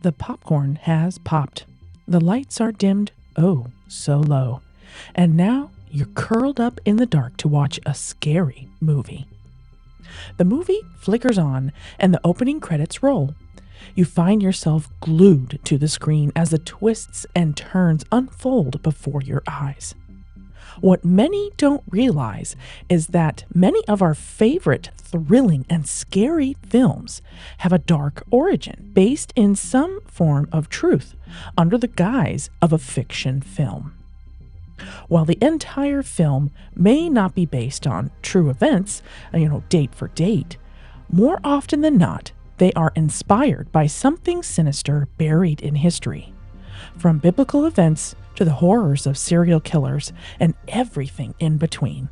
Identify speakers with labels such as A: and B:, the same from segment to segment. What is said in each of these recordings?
A: The popcorn has popped. The lights are dimmed, oh, so low. And now you're curled up in the dark to watch a scary movie. The movie flickers on and the opening credits roll. You find yourself glued to the screen as the twists and turns unfold before your eyes. What many don't realize is that many of our favorite thrilling and scary films have a dark origin based in some form of truth under the guise of a fiction film. While the entire film may not be based on true events, date for date, more often than not, they are inspired by something sinister buried in history. From biblical events to the horrors of serial killers and everything in between.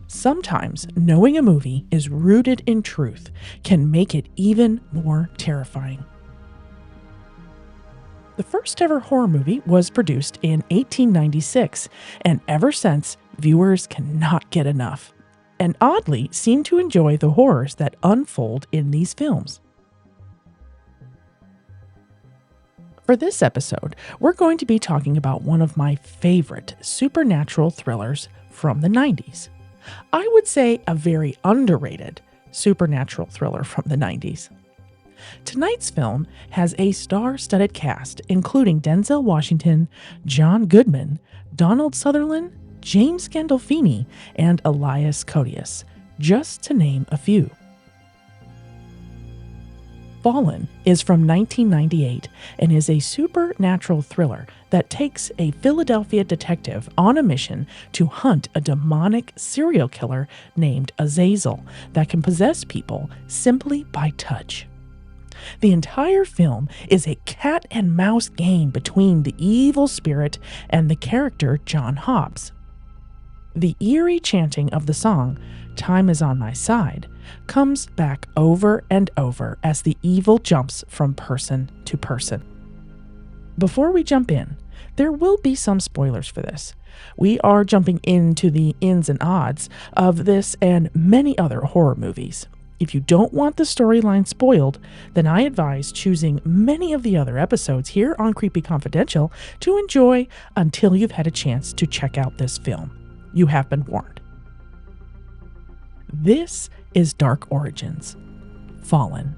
A: Sometimes knowing a movie is rooted in truth can make it even more terrifying. The first ever horror movie was produced in 1896, and ever since, viewers cannot get enough, and oddly seem to enjoy the horrors that unfold in these films. For this episode, we're going to be talking about one of my favorite supernatural thrillers from the 90s. I would say a very underrated supernatural thriller from the 90s. Tonight's film has a star-studded cast, including Denzel Washington, John Goodman, Donald Sutherland, James Gandolfini, and Elias Koteas, just to name a few. Fallen is from 1998 and is a supernatural thriller that takes a Philadelphia detective on a mission to hunt a demonic serial killer named Azazel that can possess people simply by touch. The entire film is a cat and mouse game between the evil spirit and the character John Hobbes. The eerie chanting of the song, "Time is on my side," comes back over and over as the evil jumps from person to person. Before we jump in, there will be some spoilers for this. We are jumping into the ins and outs of this and many other horror movies. If you don't want the storyline spoiled, then I advise choosing many of the other episodes here on Creepy Confidential to enjoy until you've had a chance to check out this film. You have been warned. This is Dark Origins, Fallen.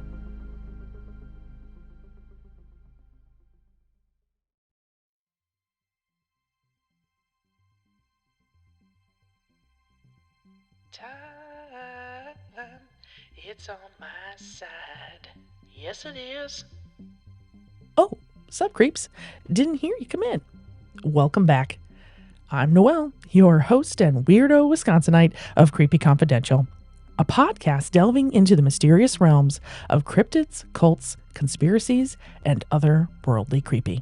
B: Time, it's on my side. Yes, it is.
A: Oh, sup creeps? Didn't hear you come in. Welcome back. I'm Noelle, your host and weirdo Wisconsinite of Creepy Confidential, a podcast delving into the mysterious realms of cryptids, cults, conspiracies, and other worldly creepy.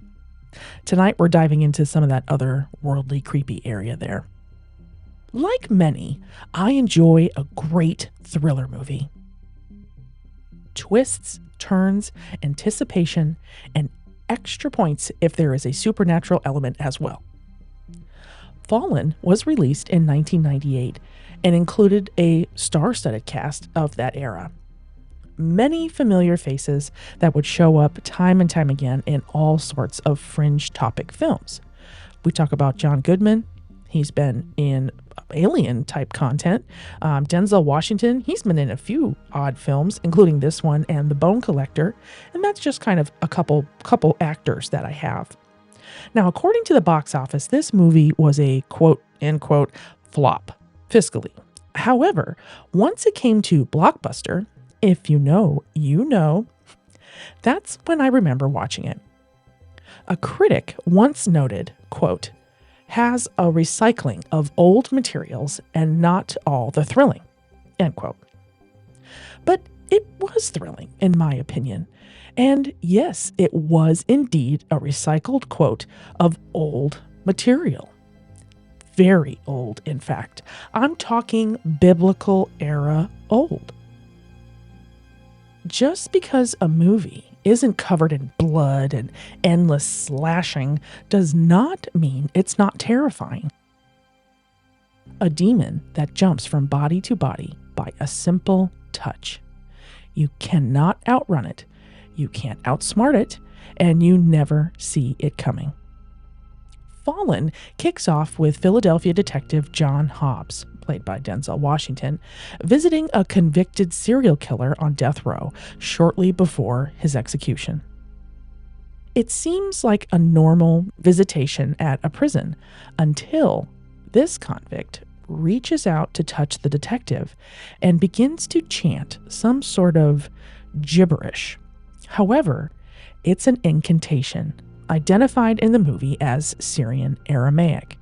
A: Tonight, we're diving into some of that other worldly creepy area there. Like many, I enjoy a great thriller movie. Twists, turns, anticipation, and extra points if there is a supernatural element as well. Fallen was released in 1998 and included a star-studded cast of that era. Many familiar faces that would show up time and time again in all sorts of fringe topic films. We talk about John Goodman. He's been in alien-type content. Denzel Washington, he's been in a few odd films, including this one and The Bone Collector, and that's just kind of a couple actors that I have. Now, according to the box office, this movie was a quote-unquote flop, fiscally. However, once it came to Blockbuster, if you know, you know, that's when I remember watching it. A critic once noted, quote, "has a recycling of old materials and not all the thrilling," end quote. But it was thrilling, in my opinion. And yes, it was indeed a recycled quote of old material. Very old, in fact. I'm talking biblical era old. Just because a movie isn't covered in blood and endless slashing does not mean it's not terrifying. A demon that jumps from body to body by a simple touch. You cannot outrun it. You can't outsmart it, and you never see it coming. Fallen kicks off with Philadelphia Detective John Hobbes, played by Denzel Washington, visiting a convicted serial killer on death row shortly before his execution. It seems like a normal visitation at a prison until this convict reaches out to touch the detective and begins to chant some sort of gibberish. However, it's an incantation identified in the movie as Syrian Aramaic.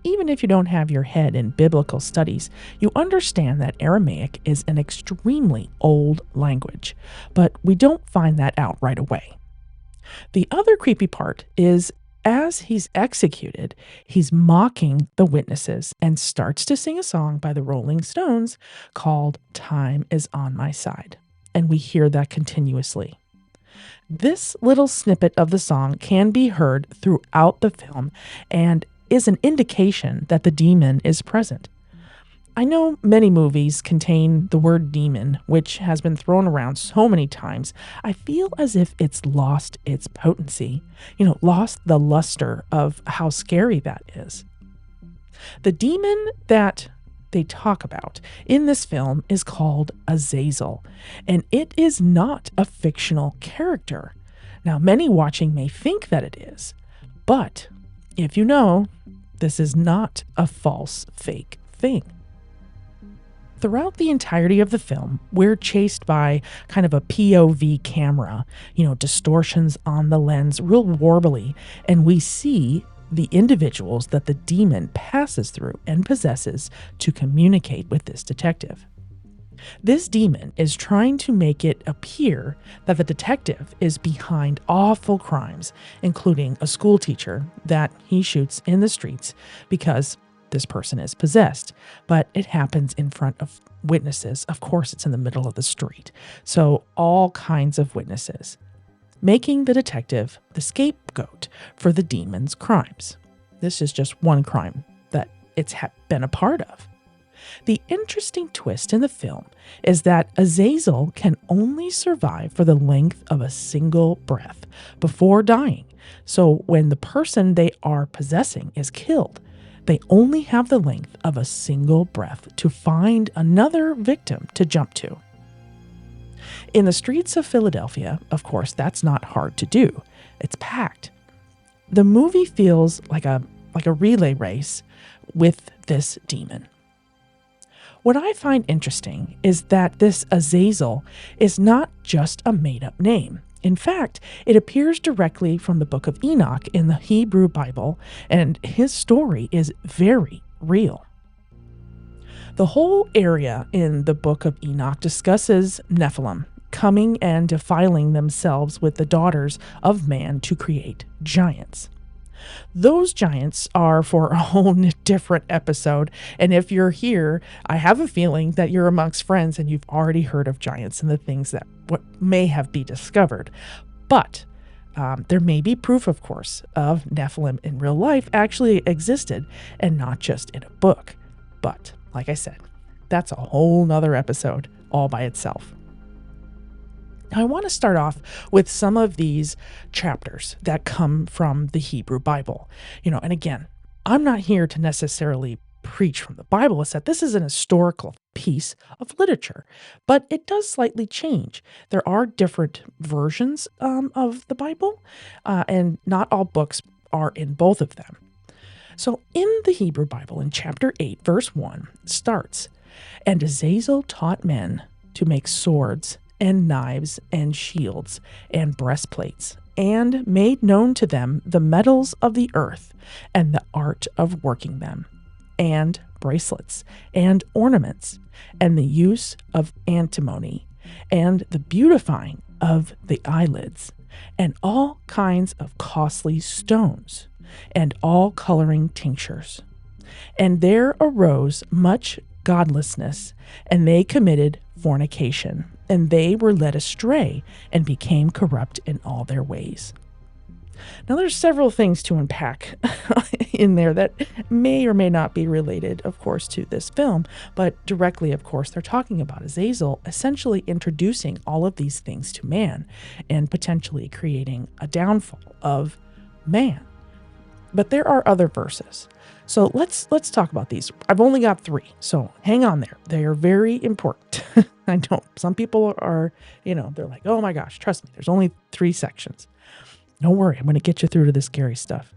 A: Even if you don't have your head in biblical studies, you understand that Aramaic is an extremely old language, but we don't find that out right away. The other creepy part is as he's executed, he's mocking the witnesses and starts to sing a song by the Rolling Stones called "Time Is on My Side." And we hear that continuously. This little snippet of the song can be heard throughout the film and is an indication that the demon is present. I know many movies contain the word demon, which has been thrown around so many times. I feel as if it's lost its potency, lost the luster of how scary that is. The demon that they talk about in this film is called Azazel, and it is not a fictional character. Now, many watching may think that it is, but if you know, this is not a false, fake thing. Throughout the entirety of the film, we're chased by kind of a POV camera, distortions on the lens, real warbly, and we see the individuals that the demon passes through and possesses to communicate with this detective. This demon is trying to make it appear that the detective is behind awful crimes, including a school teacher that he shoots in the streets because this person is possessed, but it happens in front of witnesses. Of course, it's in the middle of the street, so all kinds of witnesses, making the detective the scapegoat for the demon's crimes. This is just one crime that it's been a part of. The interesting twist in the film is that Azazel can only survive for the length of a single breath before dying. So when the person they are possessing is killed, they only have the length of a single breath to find another victim to jump to. In the streets of Philadelphia, of course, that's not hard to do. It's packed. The movie feels like a relay race with this demon. What I find interesting is that this Azazel is not just a made-up name. In fact, it appears directly from the Book of Enoch in the Hebrew Bible, and his story is very real. The whole area in the Book of Enoch discusses Nephilim coming and defiling themselves with the daughters of man to create giants. Those giants are for a whole different episode, and if you're here, I have a feeling that you're amongst friends and you've already heard of giants and the things that may have been discovered. But there may be proof, of course, of Nephilim in real life actually existed and not just in a book. But like I said, that's a whole nother episode all by itself. I want to start off with some of these chapters that come from the Hebrew Bible. And again, I'm not here to necessarily preach from the Bible. It's that this is an historical piece of literature, but it does slightly change. There are different versions of the Bible, and not all books are in both of them. So in the Hebrew Bible, in chapter 8, verse 1, starts, "And Azazel taught men to make swords and knives and shields and breastplates, and made known to them the metals of the earth and the art of working them, and bracelets and ornaments, and the use of antimony, and the beautifying of the eyelids, and all kinds of costly stones, and all coloring tinctures. And there arose much godlessness, and they committed fornication, and they were led astray and became corrupt in all their ways." Now, there's several things to unpack in there that may or may not be related, of course, to this film, but directly, of course, they're talking about Azazel essentially introducing all of these things to man and potentially creating a downfall of man. But there are other verses. So let's talk about these. I've only got 3, so hang on there. They are very important. I know some people are, they're like, oh my gosh, trust me, there's only 3 sections. Don't worry, I'm going to get you through to the scary stuff.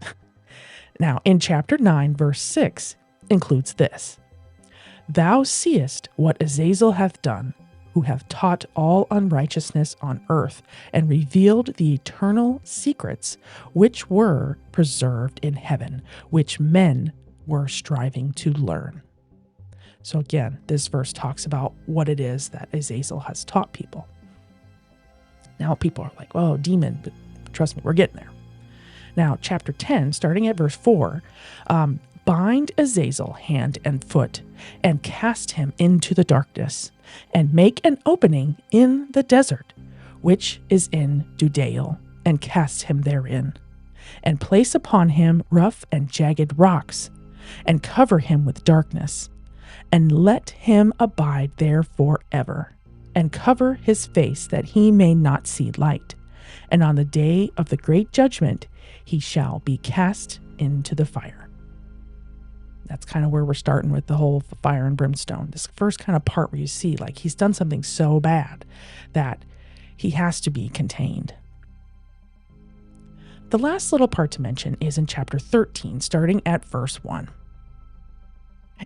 A: Now, in chapter 9, verse 6 includes this. Thou seest what Azazel hath done, who hath taught all unrighteousness on earth, and revealed the eternal secrets which were preserved in heaven, which men were striving to learn. So again, this verse talks about what it is that Azazel has taught people. Now people are like, oh, demon, but trust me, we're getting there. Now, chapter 10, starting at verse 4, bind Azazel hand and foot, and cast him into the darkness, and make an opening in the desert, which is in Dudael, and cast him therein, and place upon him rough and jagged rocks, and cover him with darkness, and let him abide there forever, and cover his face that he may not see light. And on the day of the great judgment, he shall be cast into the fire. That's kind of where we're starting with the whole fire and brimstone. This first kind of part where you see like he's done something so bad that he has to be contained. The last little part to mention is in chapter 13, starting at verse 1.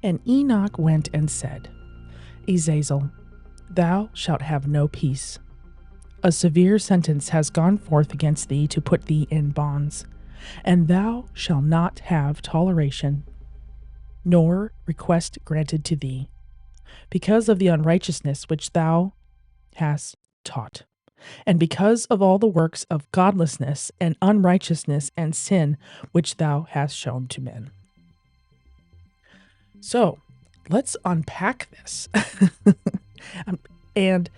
A: And Enoch went and said, Azazel, thou shalt have no peace. A severe sentence has gone forth against thee to put thee in bonds, and thou shalt not have toleration, nor request granted to thee, because of the unrighteousness which thou hast taught, and because of all the works of godlessness and unrighteousness and sin which thou hast shown to men. So, let's unpack this. And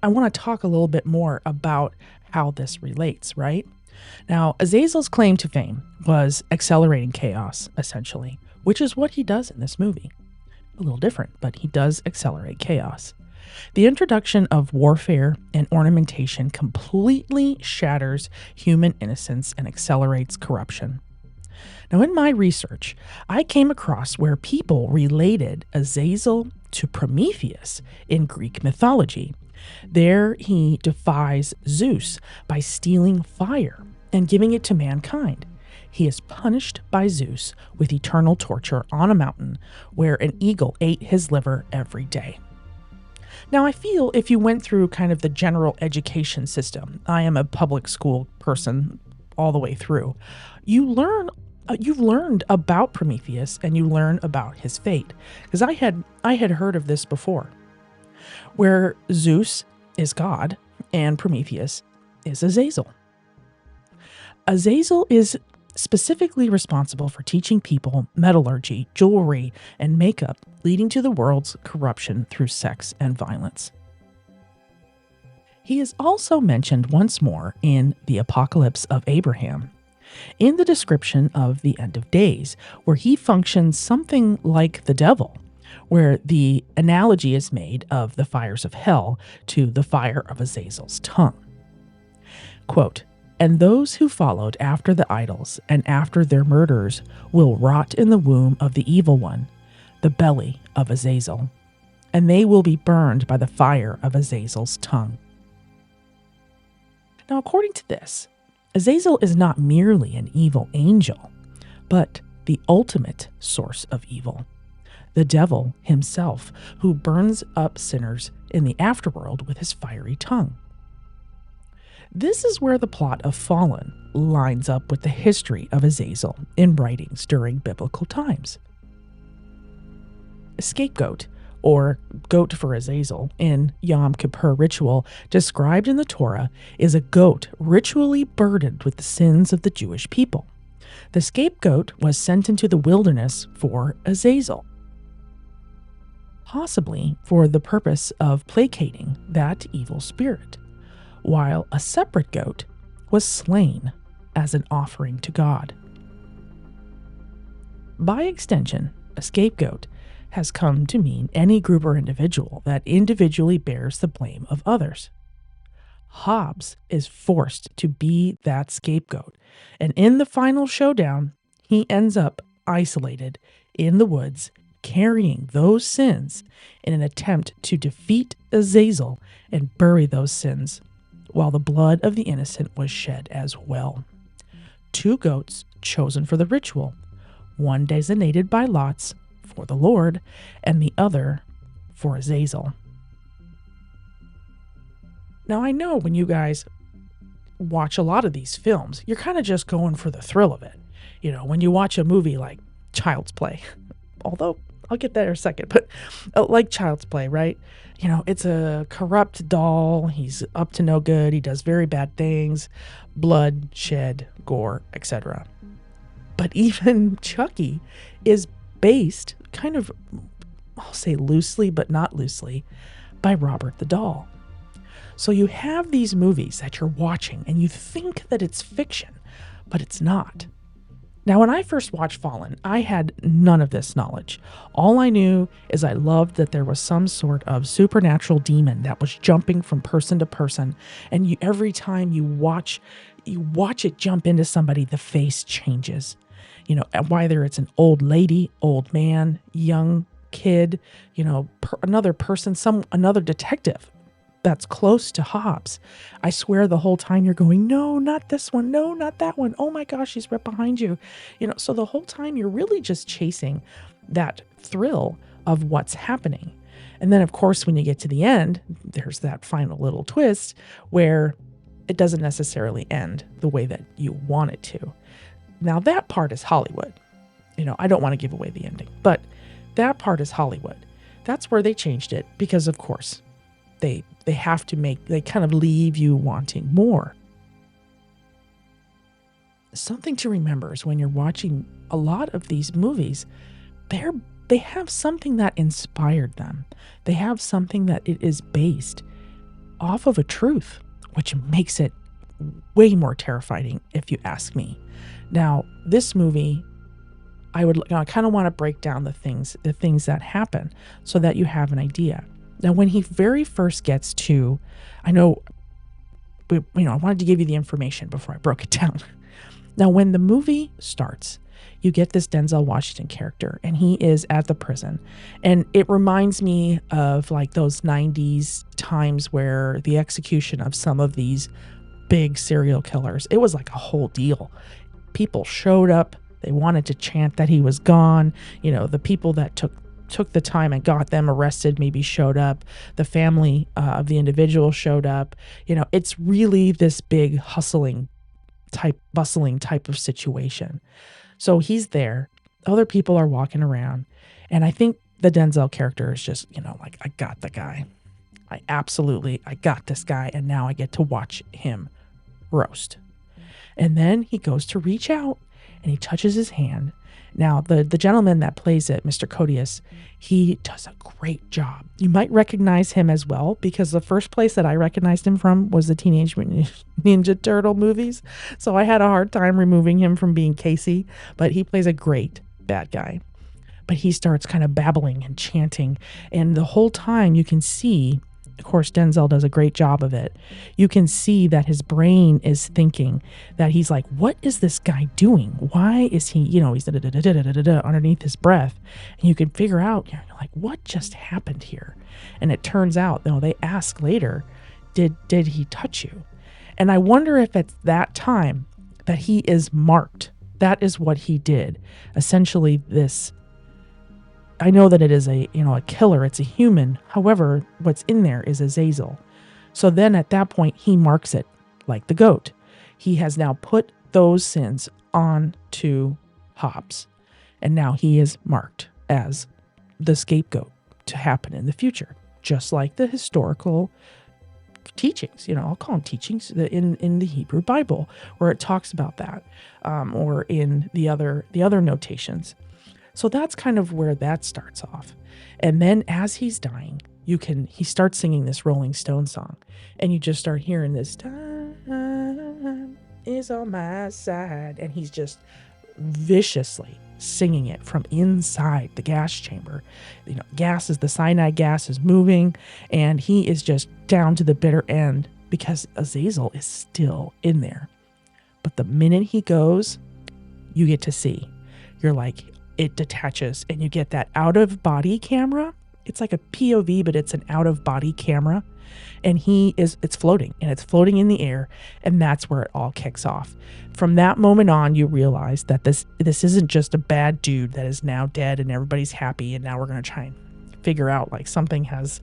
A: I want to talk a little bit more about how this relates, right? Now, Azazel's claim to fame was accelerating chaos, essentially, which is what he does in this movie. A little different, but he does accelerate chaos. The introduction of warfare and ornamentation completely shatters human innocence and accelerates corruption. Now, in my research, I came across where people related Azazel to Prometheus in Greek mythology. There he defies Zeus by stealing fire and giving it to mankind. He is punished by Zeus with eternal torture on a mountain where an eagle ate his liver every day. Now, I feel if you went through kind of the general education system, I am a public school person all the way through, you've learned about Prometheus and you learn about his fate. Because I had heard of this before, where Zeus is God and Prometheus is Azazel. Azazel is specifically responsible for teaching people metallurgy, jewelry, and makeup, leading to the world's corruption through sex and violence. He is also mentioned once more in the Apocalypse of Abraham, in the description of the end of days, where he functions something like the devil, where the analogy is made of the fires of hell to the fire of Azazel's tongue. Quote, and those who followed after the idols and after their murders will rot in the womb of the evil one, the belly of Azazel, and they will be burned by the fire of Azazel's tongue. Now, according to this, Azazel is not merely an evil angel, but the ultimate source of evil, the devil himself, who burns up sinners in the afterworld with his fiery tongue. This is where the plot of Fallen lines up with the history of Azazel in writings during biblical times. A scapegoat, or goat for Azazel, in Yom Kippur ritual described in the Torah, is a goat ritually burdened with the sins of the Jewish people. The scapegoat was sent into the wilderness for Azazel, possibly for the purpose of placating that evil spirit, while a separate goat was slain as an offering to God. By extension, a scapegoat has come to mean any group or individual that individually bears the blame of others. Hobbes is forced to be that scapegoat, and in the final showdown, he ends up isolated in the woods, carrying those sins in an attempt to defeat Azazel and bury those sins, while the blood of the innocent was shed as well. 2 goats chosen for the ritual, one designated by lots for the Lord, and the other for Azazel. Now, I know when you guys watch a lot of these films, you're kind of just going for the thrill of it. You know, when you watch a movie like Child's Play, although I'll get there in a second, but like Child's Play, right? You know, it's a corrupt doll. He's up to no good. He does very bad things, blood, shed, gore, etc. But even Chucky is based kind of, I'll say loosely, but not loosely, by Robert the Doll. So you have these movies that you're watching and you think that it's fiction, but it's not. Now, when I first watched Fallen, I had none of this knowledge. All I knew is I loved that there was some sort of supernatural demon that was jumping from person to person. And every time you watch it jump into somebody, the face changes. You know, whether it's an old lady, old man, young kid, you know, another person, another detective that's close to Hobbes. I swear the whole time you're going, no, not this one. No, not that one. Oh my gosh, he's right behind you. You know, so the whole time you're really just chasing that thrill of what's happening. And then, of course, when you get to the end, there's that final little twist where it doesn't necessarily end the way that you want it to. Now, that part is Hollywood. You know, I don't want to give away the ending, but that part is Hollywood. That's where they changed it because, of course, they have to they kind of leave you wanting more. Something to remember is when you're watching a lot of these movies, they have something that inspired them. They have something that it is based off of a truth, which makes it way more terrifying if you ask me. Now, this movie, I kind of want to break down the things that happen so that you have an idea. Now, when he very first gets to, I wanted to give you the information before I broke it down. Now, when the movie starts, you get this Denzel Washington character, and he is at the prison. And it reminds me of like those 90s times where the execution of some of these big serial killers, it was like a whole deal. People showed up. They wanted to chant that he was gone. You know, the people that took the time and got them arrested maybe showed up. The family of the individual showed up. You know, it's really this big bustling type of situation. So he's there. Other people are walking around. And I think the Denzel character is just, you know, like, I got the guy. I got this guy. And now I get to watch him roast. And then he goes to reach out and he touches his hand. Now, the gentleman that plays it, Mr. Koteas, he does a great job. You might recognize him as well because the first place that I recognized him from was the Teenage Mutant Ninja Turtle movies. So I had a hard time removing him from being Casey, but he plays a great bad guy. But he starts kind of babbling and chanting, and the whole time you can see, of course, Denzel does a great job of it. You can see that his brain is thinking that he's like, what is this guy doing? Why is he, you know, he's underneath his breath. And you can figure out, you're like, what just happened here? And it turns out, they ask later, did he touch you? And I wonder if it's that time that he is marked. That is what he did. Essentially, I know that it is a killer. It's a human. However, what's in there is Azazel. So then at that point, he marks it like the goat. He has now put those sins on to Hobbes. And now he is marked as the scapegoat to happen in the future. Just like the historical teachings, I'll call them teachings in the Hebrew Bible, where it talks about that, or in the other notations. So that's kind of where that starts off. And then as he's dying, he starts singing this Rolling Stone song, and you just start hearing this time is on my side. And he's just viciously singing it from inside the gas chamber. The cyanide gas is moving, and he is just down to the bitter end because Azazel is still in there. But the minute he goes, you get to see. You're like, it detaches, and you get that out-of-body camera. It's like a POV, but it's an out-of-body camera. And it's floating, and it's floating in the air, and that's where it all kicks off. From that moment on, you realize that this isn't just a bad dude that is now dead and everybody's happy, and now we're going to try and figure out like something has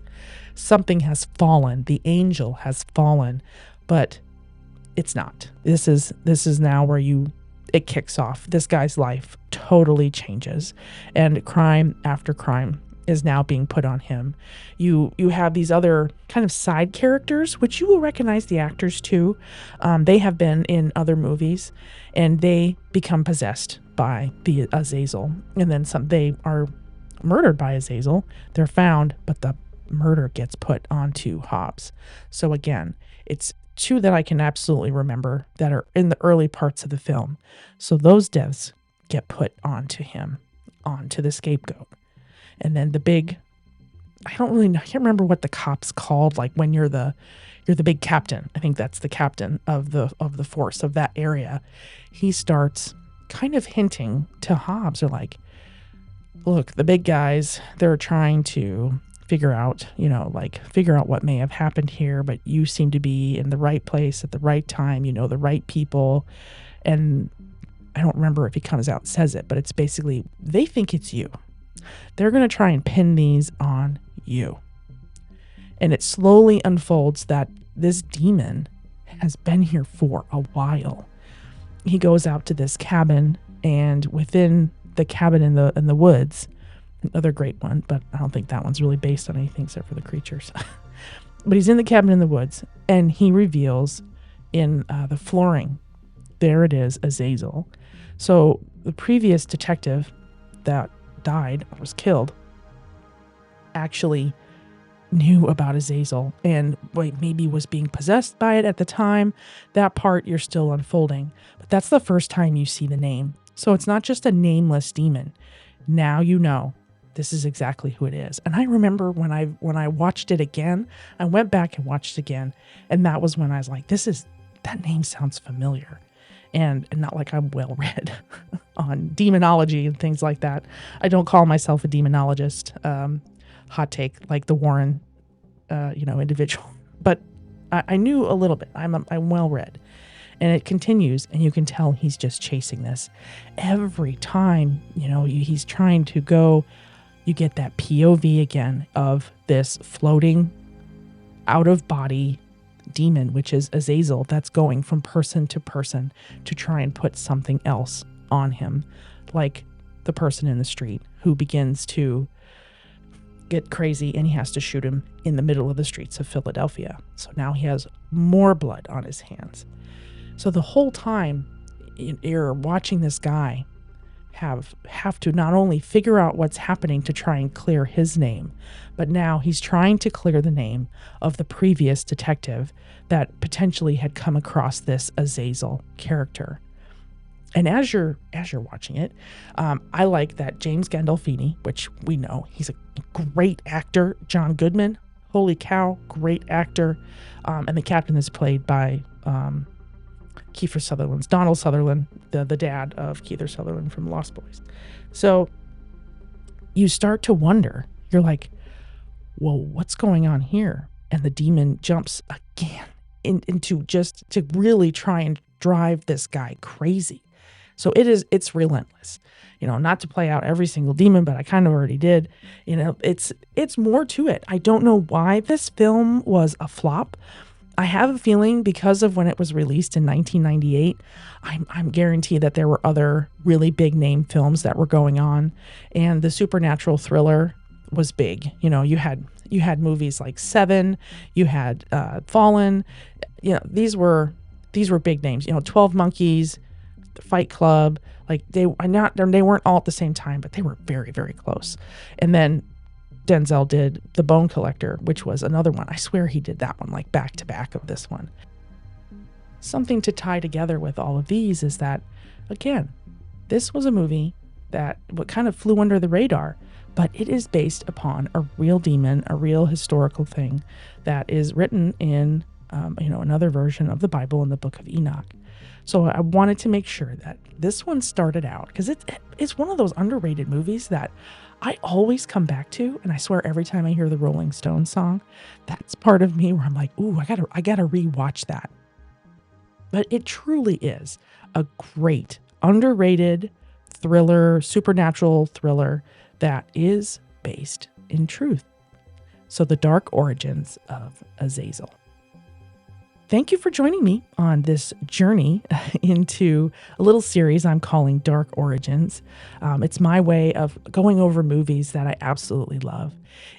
A: fallen. The angel has fallen, but it's not. This is now where it kicks off. This guy's life totally changes, and crime after crime is now being put on him. You have these other kind of side characters, which you will recognize the actors too. They have been in other movies, and they become possessed by the Azazel, and then they are murdered by Azazel. They're found, but the murder gets put onto Hobbes. So again, it's two that I can absolutely remember that are in the early parts of the film. So those deaths get put onto him, onto the scapegoat. And then the big, I can't remember what the cop's called. Like when you're the big captain. I think that's the captain of the force of that area. He starts kind of hinting to Hobbes, or like, look, the big guys, they're trying to figure out what may have happened here, but you seem to be in the right place at the right time, the right people. And I don't remember if he comes out and says it, but it's basically, they think it's you. They're going to try and pin these on you. And it slowly unfolds that this demon has been here for a while. He goes out to this cabin, and within the cabin in the woods, another great one, but I don't think that one's really based on anything except for the creatures. But he's in the cabin in the woods, and he reveals in the flooring, there it is, Azazel. So the previous detective that died or was killed actually knew about Azazel and maybe was being possessed by it at the time. That part you're still unfolding, but that's the first time you see the name. So it's not just a nameless demon. Now you know this is exactly who it is. And I remember when I watched it again, I went back and watched again, and that was when I was like, that name sounds familiar. And not like I'm well read on demonology and things like that. I don't call myself a demonologist. Hot take, like the Warren, individual. But I knew a little bit. I'm well read, and it continues, and you can tell he's just chasing this every time. He's trying to go. You get that POV again of this floating, out of body demon, which is Azazel, that's going from person to person to try and put something else on him, like the person in the street who begins to get crazy, and he has to shoot him in the middle of the streets of Philadelphia. So now he has more blood on his hands. So the whole time you're watching this guy have to not only figure out what's happening to try and clear his name, but now he's trying to clear the name of the previous detective that potentially had come across this Azazel character. And as you're watching it, I like that James Gandolfini, which we know he's a great actor. John Goodman, holy cow, great actor. And the captain is played by Kiefer Sutherland's Donald Sutherland, the dad of Kiefer Sutherland from Lost Boys. So you start to wonder, you're like, well, what's going on here? And the demon jumps again into just to really try and drive this guy crazy. So it's relentless, not to play out every single demon, but I kind of already did. It's more to it. I don't know why this film was a flop. I have a feeling because of when it was released in 1998, I'm guaranteed that there were other really big name films that were going on, and the supernatural thriller was big. You had movies like Seven, you had Fallen. These were big names. 12 Monkeys, Fight Club. Like they weren't all at the same time, but they were very, very close. And then Denzel did The Bone Collector, which was another one. I swear he did that one like back to back of this one. something to tie together with all of these is that, again, this was a movie that what kind of flew under the radar, but it is based upon a real demon, a real historical thing that is written in, another version of the Bible in the Book of Enoch. So I wanted to make sure that this one started out because it's one of those underrated movies that I always come back to, and I swear every time I hear the Rolling Stones song, that's part of me where I'm like, ooh, I gotta rewatch that. But it truly is a great, underrated thriller, supernatural thriller that is based in truth. So, The Dark Origins of Azazel. Thank you for joining me on this journey into a little series I'm calling Dark Origins. It's my way of going over movies that I absolutely love.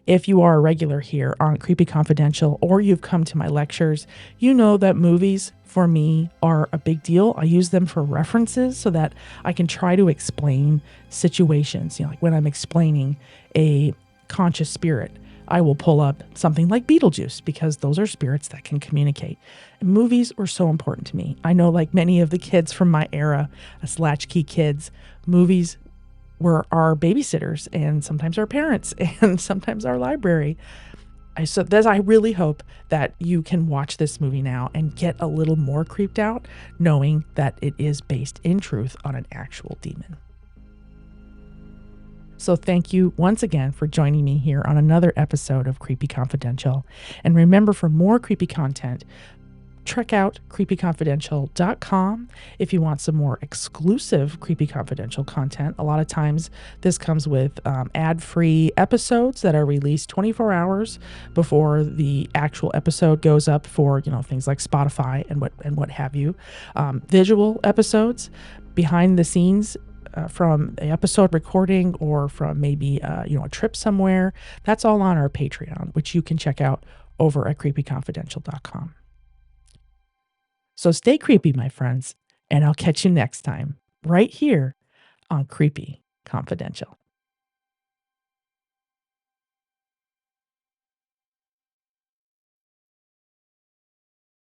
A: If you are a regular here on Creepy Confidential or you've come to my lectures, you know that movies for me are a big deal. I use them for references so that I can try to explain situations. Like when I'm explaining a conscious spirit, I will pull up something like Beetlejuice because those are spirits that can communicate. And movies were so important to me. I know, like many of the kids from my era, us latchkey kids, movies were our babysitters and sometimes our parents and sometimes our library. I really hope that you can watch this movie now and get a little more creeped out, knowing that it is based in truth on an actual demon. So thank you once again for joining me here on another episode of Creepy Confidential. And remember, for more creepy content, check out creepyconfidential.com if you want some more exclusive Creepy Confidential content. A lot of times this comes with ad-free episodes that are released 24 hours before the actual episode goes up for, things like Spotify and what have you. Visual episodes, behind the scenes, from the episode recording or from maybe a trip somewhere. That's all on our Patreon, which you can check out over at creepyconfidential.com. So stay creepy, my friends, and I'll catch you next time right here on Creepy Confidential.